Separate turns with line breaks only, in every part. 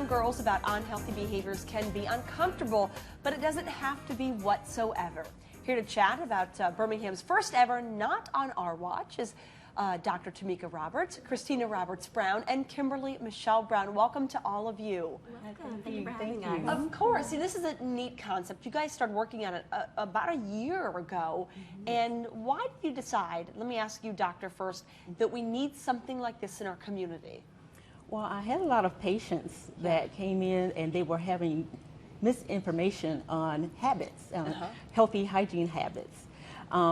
young girls about unhealthy behaviors can be uncomfortable, but it doesn't have to be whatsoever. Here to chat about Birmingham's first ever Not on Our Watch is Dr. Tomeka Roberts, Christina Roberts-Brown, and Kimberly Michelle Brown. Welcome to all of you.
Welcome. Thank you for having us.
Of course. See, this is a neat concept. You guys started working on it about a year ago. And why did you decide, let me ask you, Doctor, first, that we need something like this in our community?
Well, I had a lot of patients that came in and they were having misinformation on habits, healthy hygiene habits.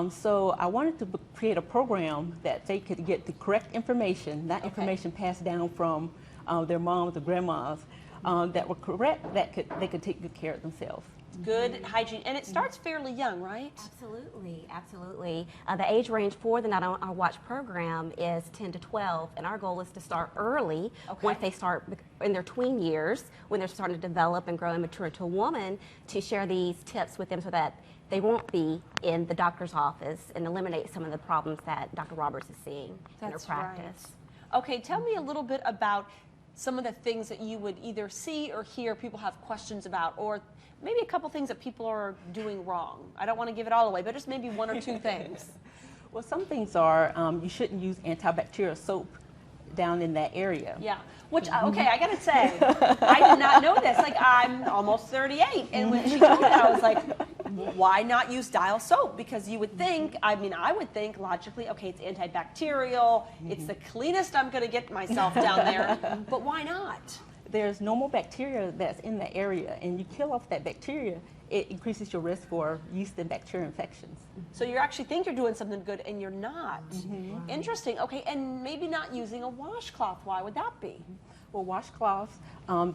So I wanted to create a program that they could get the correct information, not information passed down from their moms or grandmas, that were correct, that they could take good care of themselves.
Good hygiene, and it starts fairly young, right?
Absolutely, absolutely. The age range for the Not on Our Watch program is 10 to 12, and our goal is to start early, once they start in their tween years, when they're starting to develop and grow and mature into a woman, to share these tips with them so that they won't be in the doctor's office and eliminate some of the problems that Dr. Roberts is seeing in her practice.
Right. Okay, tell me a little bit about some of the things that you would either see or hear people have questions about, or maybe a couple things that people are doing wrong. I don't want to give it all away, but just maybe one or two things.
Well, some things are you shouldn't use antibacterial soap down in that area.
Yeah, which, okay, I gotta say, I did not know this. Like, I'm almost 38, and when she told me that, I was like, why not use dial soap? Because you would think, I mean, I would think logically, okay, it's antibacterial, it's the cleanest I'm gonna get myself down there, but why not?
There's normal bacteria that's in the area, and you kill off that bacteria, it increases your risk for yeast and bacteria infections.
So you actually think you're doing something good, and you're not. Interesting. Okay, and maybe not using a washcloth. Why would that be?
Well, washcloths,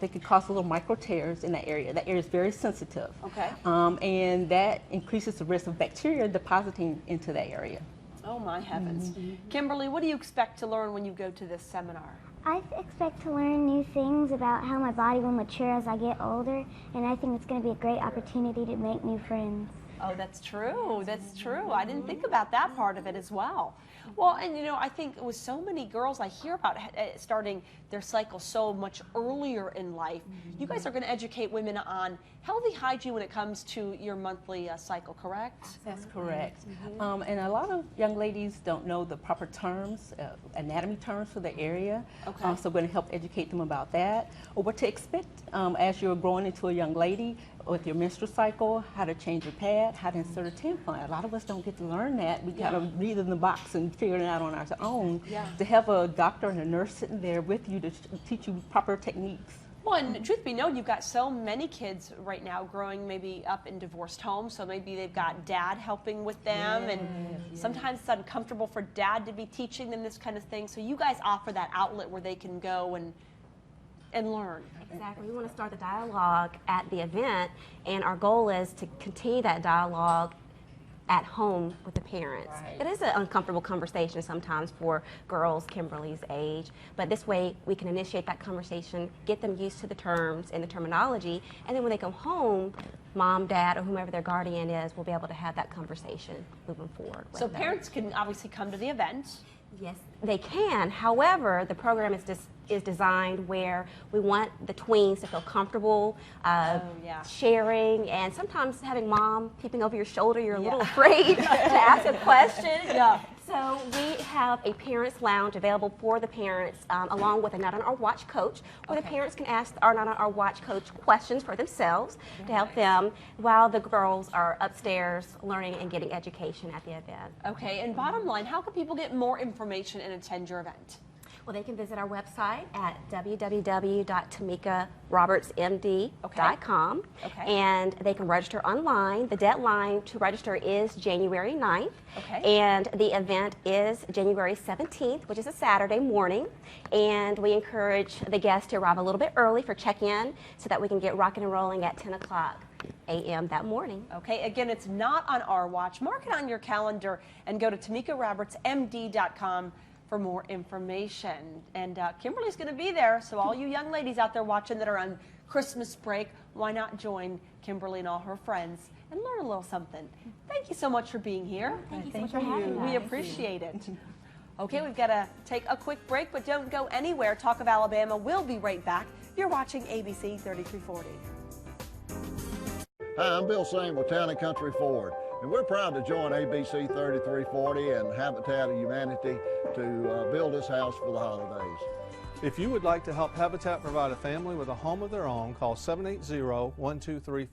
they can cause little micro tears in that area. That area is very sensitive.
Okay.
And that increases the risk of bacteria depositing into that area.
Oh my heavens. Kimberly, what do you expect to learn when you go to this seminar?
I expect to learn new things about how my body will mature as I get older, and I think it's going to be a great opportunity to make new friends.
Oh, that's true. That's true. I didn't think about that part of it as well. Well, and you know, I think with so many girls I hear about starting their cycle so much earlier in life, you guys are going to educate women on healthy hygiene when it comes to your monthly cycle, correct?
That's correct. And a lot of young ladies don't know the proper terms, anatomy terms for the area. So we're going to help educate them about that, or what to expect as you're growing into a young lady with your menstrual cycle, how to change your pad, how to insert a tampon. A lot of us don't get to learn that. We got to read in the box and figure it out on our own. To have a doctor and a nurse sitting there with you to teach you proper techniques.
Well, and truth be known, you've got so many kids right now growing maybe up in divorced homes, so maybe they've got dad helping with them, and sometimes it's uncomfortable for dad to be teaching them this kind of thing. So you guys offer that outlet where they can go and learn.
Exactly. We want to start the dialogue at the event, and our goal is to continue that dialogue at home with the parents. It is an uncomfortable conversation sometimes for girls Kimberly's age, but this way we can initiate that conversation, get them used to the terms and the terminology, and then when they come home, mom, dad, or whomever their guardian is will be able to have that conversation moving forward.
So parents can obviously come to the event.
Yes, they can. However, the program is designed where we want the tweens to feel comfortable sharing, and sometimes having mom peeping over your shoulder, you're a little afraid to ask a question. So we have a parents' lounge available for the parents, along with a Not on Our Watch coach, where the parents can ask our Not on Our Watch coach questions for themselves to help them while the girls are upstairs learning and getting education at the event.
Okay, and bottom line, how can people get more information and attend your event?
Well, they can visit our website at www.tomekarobertsmd.com, and they can register online. The deadline to register is January 9th, and the event is January 17th, which is a Saturday morning, and we encourage the guests to arrive a little bit early for check-in so that we can get rocking and rolling at 10 o'clock a.m. that morning.
Okay, again, it's Not on Our Watch. Mark it on your calendar and go to tomekarobertsmd.com for more information. And Kimberly's going to be there, so all you young ladies out there watching that are on Christmas break, why not join Kimberly and all her friends and learn a little something. Thank you so much for being here.
Thank you so much for having us.
We appreciate it. Okay, we've got to take a quick break, but don't go anywhere. Talk of Alabama will be right back. You're watching ABC 3340.
Hi, I'm Bill Same with Town & Country Ford, and we're proud to join ABC 3340 and Habitat of Humanity to build this house for the holidays.
If you would like to help Habitat provide a family with a home of their own, call 780-1234.